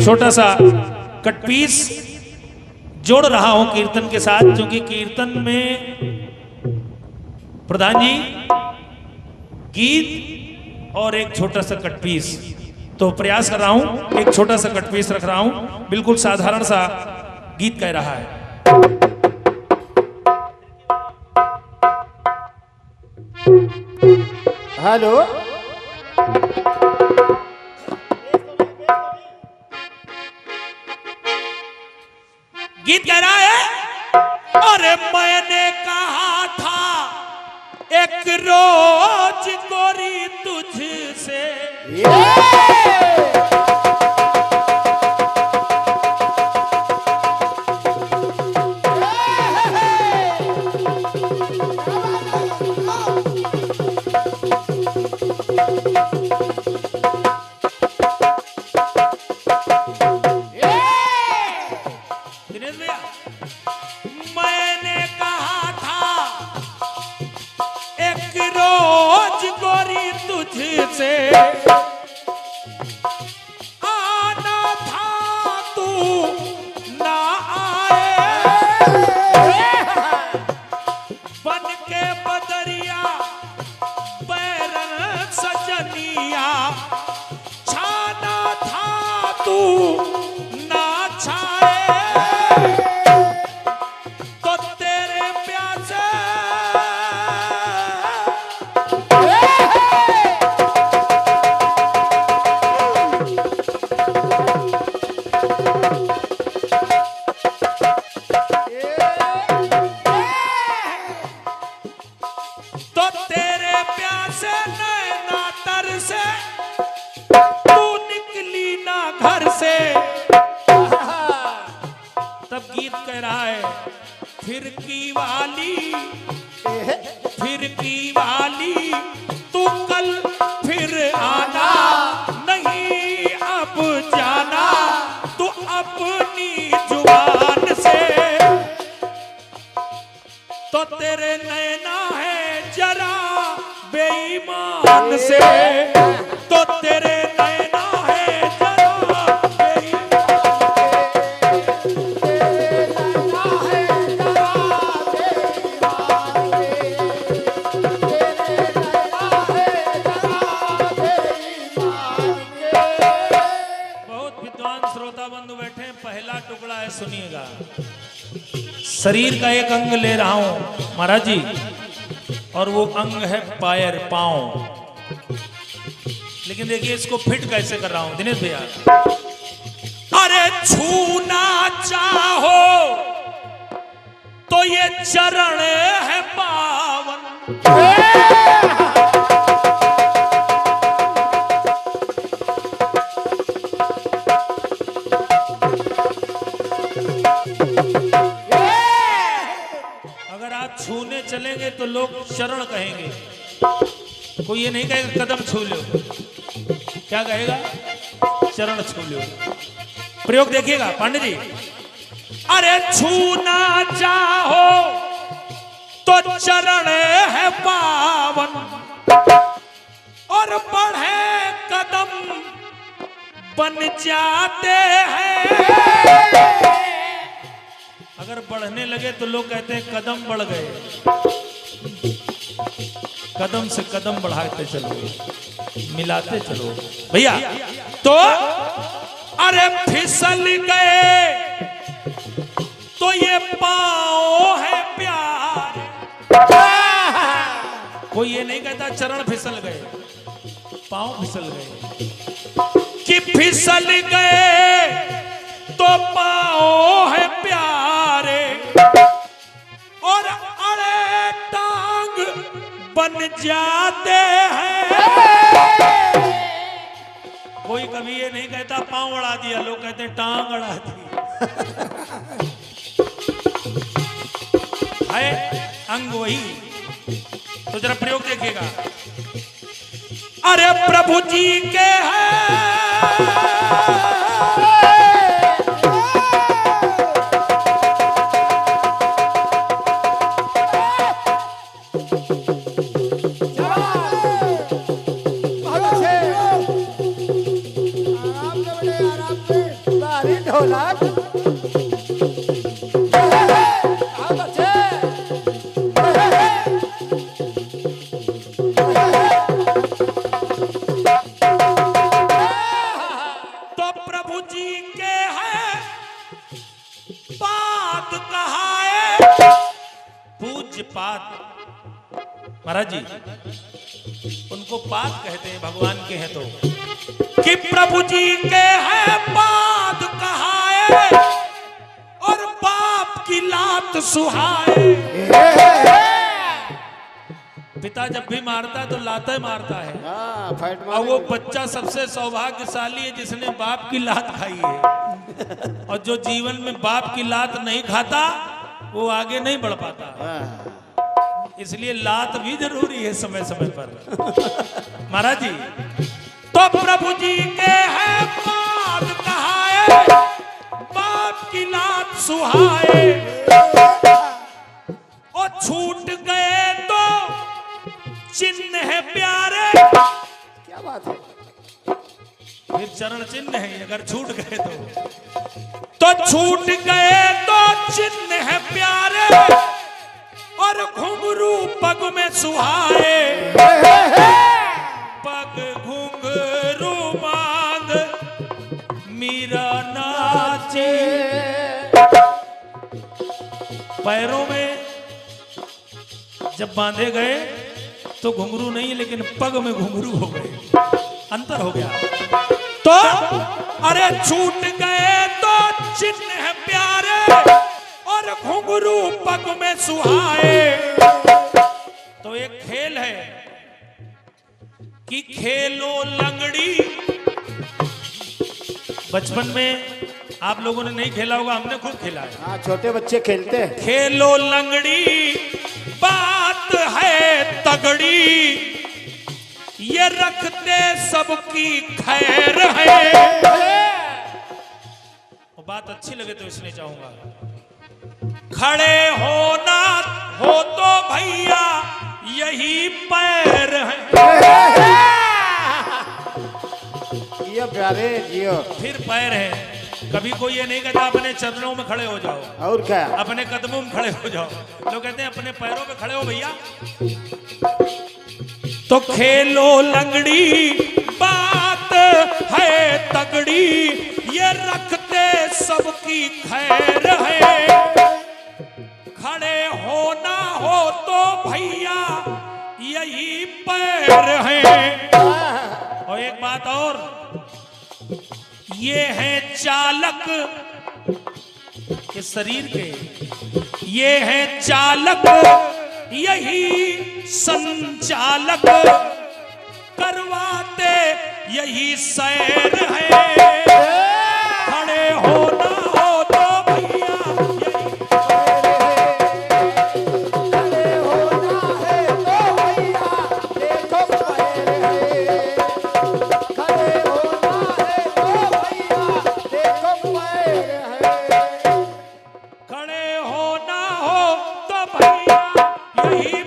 छोटा सा कटपीस जोड़ रहा हूं कीर्तन के साथ, क्योंकि कीर्तन में प्रधान जी गीत और एक छोटा सा कटपीस, तो प्रयास कर रहा हूं, एक छोटा सा कटपीस रख रहा हूं, बिल्कुल साधारण सा गीत कह रहा है। हेलो, गीत कह रहा है, अरे मैंने कहा था एक रोज गोरी तुझसे, मैंने कहा था एक रोज गोरी तुझसे आना था, तू ना आए, बन के बदरिया बैरन सजनिया, छाना था तू ना छाए, तो तेरे प्यासे नैना तर से तू निकली ना घर से। तब गीत कह रहा है, फिर की वाली तू कल फिर आना, नहीं अब जाना तू अपनी जुबान से, तो तेरे नैना है जरा बेईमान से, तो तेरे नैना है जरा बहुत विद्वान श्रोता बंधु बैठे हैं। पहला टुकड़ा है, सुनिएगा। शरीर का एक अंग ले रहा हूं महाराज जी, और वो अंग है पैर, पांव। लेकिन देखिए इसको फिट कैसे कर रहा हूं दिनेश भैया। अरे छूना चाहो तो ये चरण है पावन, छूने चलेंगे तो लोग चरण कहेंगे, कोई ये नहीं कहेगा कदम छू लो, क्या कहेगा? चरण छू लो। प्रयोग देखिएगा पांडे जी। अरे छूना चाहो तो चरण है पावन, और बढ़े कदम बन जाते हैं। अगर बढ़ने लगे तो लोग कहते हैं कदम बढ़ गए, कदम से कदम बढ़ाते चलो, मिलाते चलो भैया। तो अरे फिसल गए तो ये पांव है प्यार, कोई ये नहीं कहता चरण फिसल गए, पांव फिसल गए, कि फिसल गए तो पांव है प्यारे, और अरे टांग बन जाते हैं। कोई कभी ये नहीं कहता पांव अड़ा दिया, लोग कहते हैं टांग अड़ा दी। है अंग वही, तो जरा प्रयोग देखिएगा। अरे प्रभु जी के हैं आराम से ढोलक आओ बच्चे तो प्रभु जी के है पाद कहाए पूज्य पाद। महाराज जी उनको पाद कहते हैं, भगवान के हैं तो कि प्रभु जी के है पाद कहाए और बाप की लात सुहाए। पिता जब भी मारता है तो लाते मारता है, फाइट और वो बच्चा सबसे सौभाग्यशाली है जिसने बाप की लात खाई है। और जो जीवन में बाप की लात नहीं खाता वो आगे नहीं बढ़ पाता। इसलिए लात भी जरूरी है समय समय पर। महाराज जी तो प्रभु जी के है पाद कहाए बाप की लात सुहाए, और छूट गए तो चिन्ह है प्यारे। क्या बात है, फिर चरण चिन्ह है, अगर छूट गए तो छूट गए तो चिन्ह है प्यारे, और घुंघरू पग में सुहाए। पग घुंघरू बांध मीरा नाचे। पैरों में जब बांधे गए तो घुंघरू नहीं, लेकिन पग में घुंघरू हो गए, अंतर हो गया। तो अरे छूट गए तो चिन्ह है प्यारे, और घुंघरू पग में सुहाए। तो एक खेल है कि खेलो लंगड़ी। बचपन में आप लोगों ने नहीं खेला होगा, हमने खूब खेला है। हाँ छोटे बच्चे खेलते हैं। खेलो लंगड़ी बात है तगड़ी, ये रखते सबकी खैर है। वो बात अच्छी लगे तो इसलिए चाहूंगा, खड़े होना हो तो भैया यही पैर है। जियो प्यारे जियो। फिर पैर है, कभी कोई ये नहीं कहता अपने चरणों में खड़े हो जाओ, और क्या, अपने कदमों में खड़े हो जाओ। लोग कहते हैं अपने पैरों पे खड़े हो भैया। तो खेलो लंगड़ी बात है तगड़ी, ये रखते सबकी खैर है। खड़े होना हो तो भैया यही पैर है। और एक बात और, ये है चालक के शरीर के, ये है चालक यही संचालक, करवाते यही सैर है। खड़े होना हो तो भैया यही खड़े होना है तो भैया देखो पैर है। खड़े होना है तो भैया देखो पैर है। खड़े होना हो तो भैया यही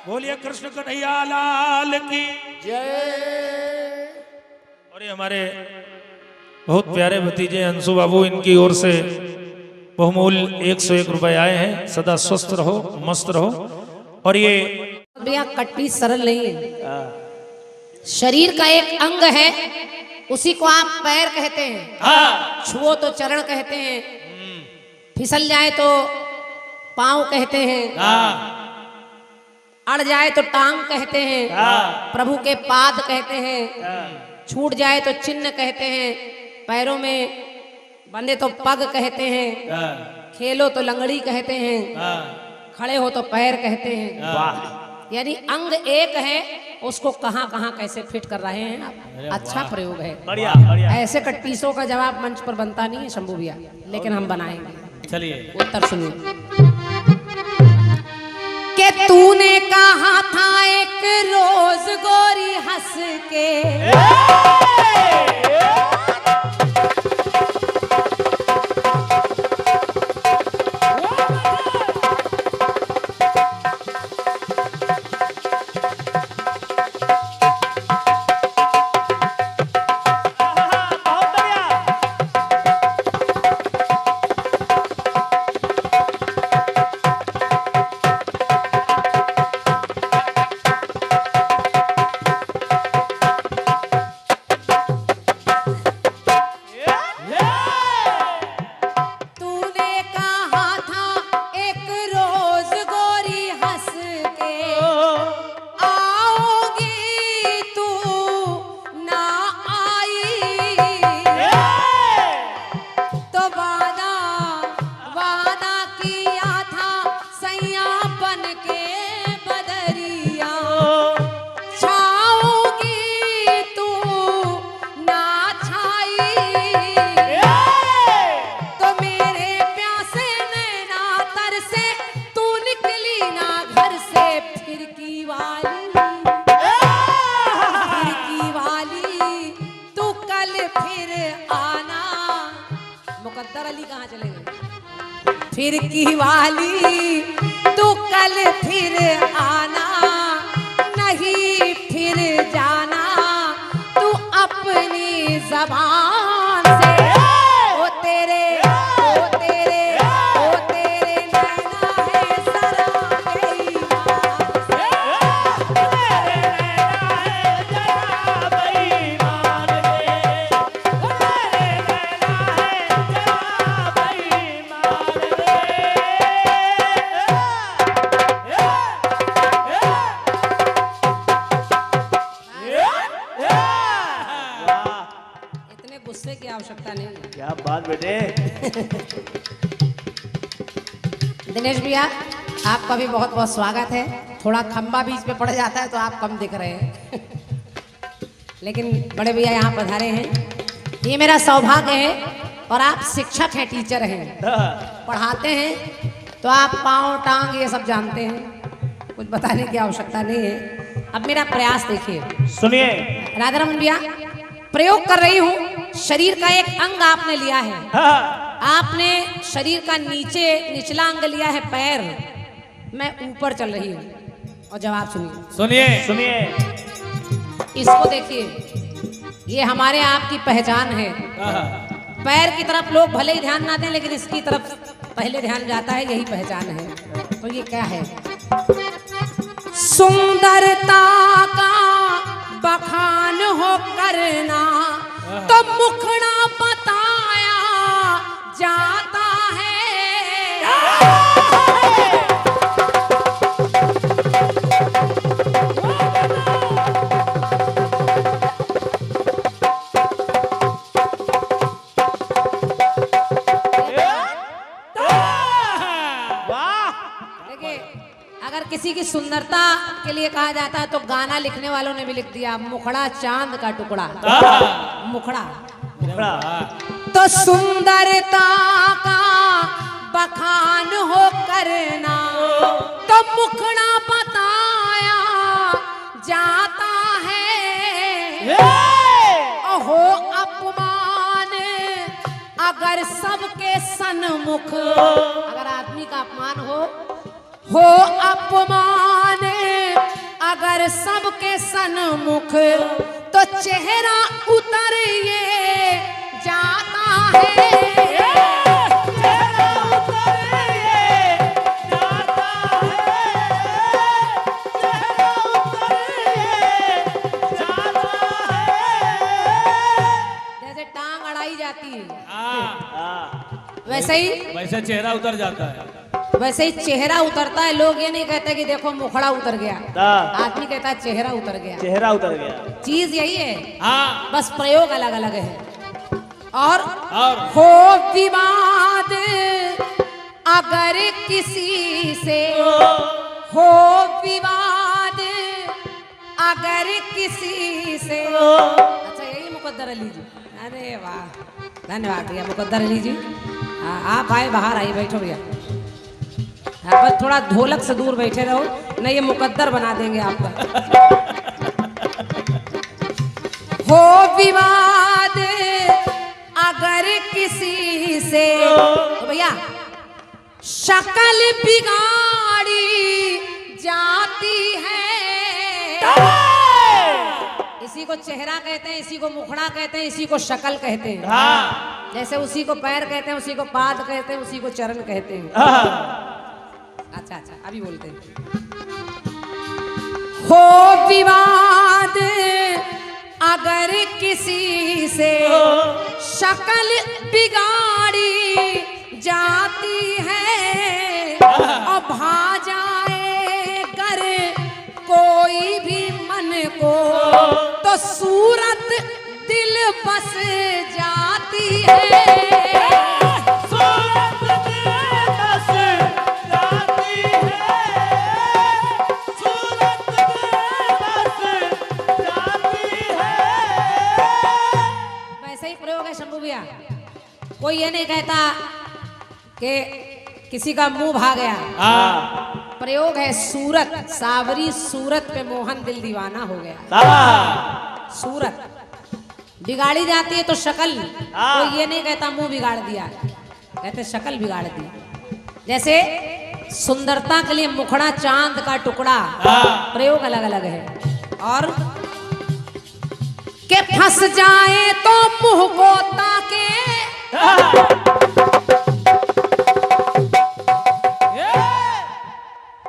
बोलिए कृष्ण कन्हैया लाल की जय। और ये हमारे बहुत प्यारे भतीजे अंशु बाबू, इनकी ओर से बहुमूल्य 101 रुपए आए हैं। सदा स्वस्थ रहो, मस्त रहो। और ये भैया कट्टी सरल नहीं है, शरीर का एक अंग है, उसी को आप पैर कहते हैं। छुओ तो चरण कहते हैं, फिसल जाए तो पांव कहते हैं, अड़ जाए तो टांग कहते हैं, प्रभु के पाद कहते हैं, छूट जाए तो चिन्ह कहते हैं, पैरों में बंधे तो पग कहते हैं, खेलो तो लंगड़ी कहते हैं, खड़े हो तो पैर कहते हैं। यानी अंग एक है, उसको कहां कहां कैसे फिट कर रहे हैं आप। अच्छा प्रयोग है, बढ़िया बढ़िया। ऐसे कट्टीसों का जवाब मंच पर बनता नहीं है शंभू भैया, लेकिन हम बनाएंगे। चलिए उत्तर सुनिए। के तूने कहा था एक रोज गोरी हंस के, फिर की वाली तू कल फिर आना, नहीं फिर जाना तू अपनी जबान से। ओ तेरे नैना है सराबे ईमान से। इतने गुस्से की आवश्यकता नहीं है। क्या बात बेटे। दिनेश भैया आपका भी बहुत बहुत स्वागत है। थोड़ा खंबा बीच में पड़ जाता है तो आप कम दिख रहे हैं लेकिन बड़े भैया यहाँ पधारे हैं, ये मेरा सौभाग्य है। और आप शिक्षक हैं, टीचर हैं, पढ़ाते हैं तो आप पाँव टांग ये सब जानते हैं, कुछ बताने की आवश्यकता नहीं है। अब मेरा प्रयास देखिए, सुनिए। राधारमन भैया प्रयोग कर रही हूँ। शरीर का एक अंग आपने लिया है, आपने शरीर का निचला अंग लिया है पैर, मैं ऊपर चल रही हूँ। और जवाब सुनिए। इसको देखिए, ये हमारे आप की पहचान है। पैर की तरफ लोग भले ही ध्यान ना दें लेकिन इसकी तरफ पहले ध्यान जाता है, यही पहचान है। तो ये क्या है? सुंदरता का बखान हो करना तो मुखड़ा बताया जाता है। देखिए, अगर किसी की सुंदरता के लिए कहा जाता है तो गाना लिखने वालों ने भी लिख दिया, मुखड़ा चांद का टुकड़ा। मुखड़ा तो सुंदरता का बखान हो करना तो मुखड़ा बताया जाता है। हो अपमान अगर सबके सन्मुख, अगर आदमी का अपमान हो अपमान अगर सबके सन्मुख तो चेहरा उतर ये जाता है। जैसे टांग अड़ाई जाती है वैसे चेहरा उतर जाता है, वैसे ही चेहरा उतरता है। लोग ये नहीं कहते कि देखो मुखड़ा उतर गया, आदमी कहता है चेहरा उतर गया। चीज यही है, बस प्रयोग अलग अलग है। और हो विवाद अगर किसी से, हो विवाद अगर किसी से। अच्छा, यही मुकद्दर अली जी। अरे वाह, धन्यवाद भैया मुकद्दर अली जी। आप आए, बाहर आइए, बैठो भैया। बस थोड़ा ढोलक से दूर बैठे रहो, नहीं ये मुकद्दर बना देंगे आपका। हो विवाद अगर किसी से तो भैया शक्ल बिगाड़ी जाती है। इसी को चेहरा कहते हैं, इसी को मुखड़ा कहते हैं, इसी को शक्ल कहते हैं। जैसे उसी को पैर कहते हैं, उसी को पाद कहते हैं, उसी को चरण कहते हैं। अच्छा, अभी बोलते हैं। हो विवाद अगर किसी से शक्ल बिगाड़ी जाती है। और भा जाए कर कोई भी मन को तो सूरत दिल बस जाती है। कोई ये नहीं कहता कि किसी का मुंह भाग गया। प्रयोग है सूरत, सावरी सूरत पे मोहन दिल दीवाना हो गया। सूरत बिगाड़ी जाती है तो शक्ल, कोई ये नहीं कहता मुंह बिगाड़ दिया, कहते शक्ल बिगाड़ दी। जैसे सुंदरता के लिए मुखड़ा चांद का टुकड़ा, प्रयोग अलग अलग है। और के फंस जाए तो मुंह को ताके,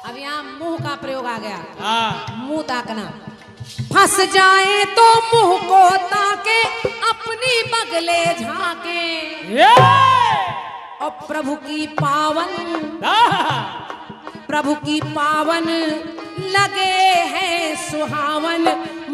अब यहाँ मुंह का प्रयोग आ गया, मुंह ताकना। फंस जाए तो मुंह को ताके, अपनी बगले झाके, और प्रभु की पावन लगे हैं सुहावन,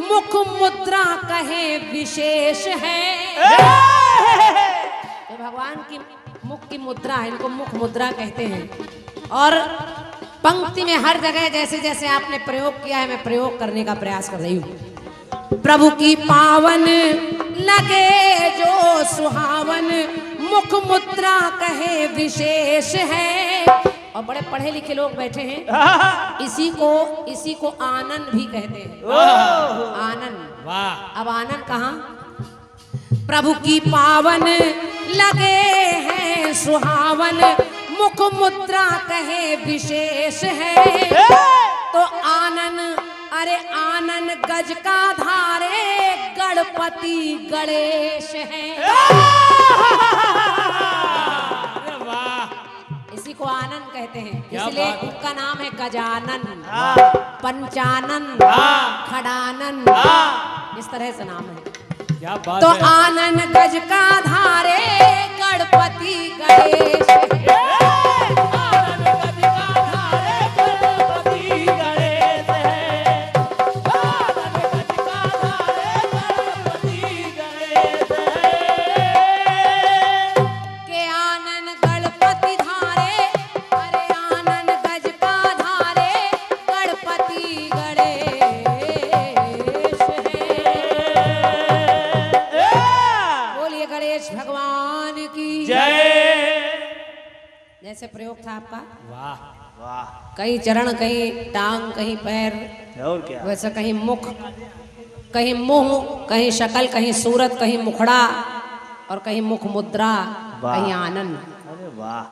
मुख मुद्रा कहे विशेष है। तो भगवान की मुख की मुद्रा है, इनको मुख मुद्रा कहते हैं। और पंक्ति में हर जगह जैसे जैसे आपने प्रयोग किया है, मैं प्रयोग करने का प्रयास कर रही हूँ। प्रभु की पावन लगे जो सुहावन, मुख मुद्रा कहे विशेष है। और बड़े पढ़े लिखे लोग बैठे हैं, इसी को आनंद भी कहते हैं। आनंद, वाह। अब आनंद कहाँ? प्रभु की पावन लगे हैं सुहावन, मुख मुद्रा कहे विशेष है। तो आनन, अरे आनन गज का धारे, गणपति गणेश है। इसी को आनंद कहते हैं, इसलिए उनका नाम है गजानन, पंचानन, खडानन, इस तरह से नाम है। क्या बात तो है? आनन गज का धारे, गणपति गणेश है। जैसे प्रयोग था आपका, वाह वाह, कहीं चरण, कहीं टांग, कहीं पैर, और क्या, वैसे कहीं मुख, कहीं मुंह, कहीं शक्ल, कहीं सूरत, कहीं मुखड़ा, और कहीं मुख मुद्रा, कहीं आनंद। अरे वाह।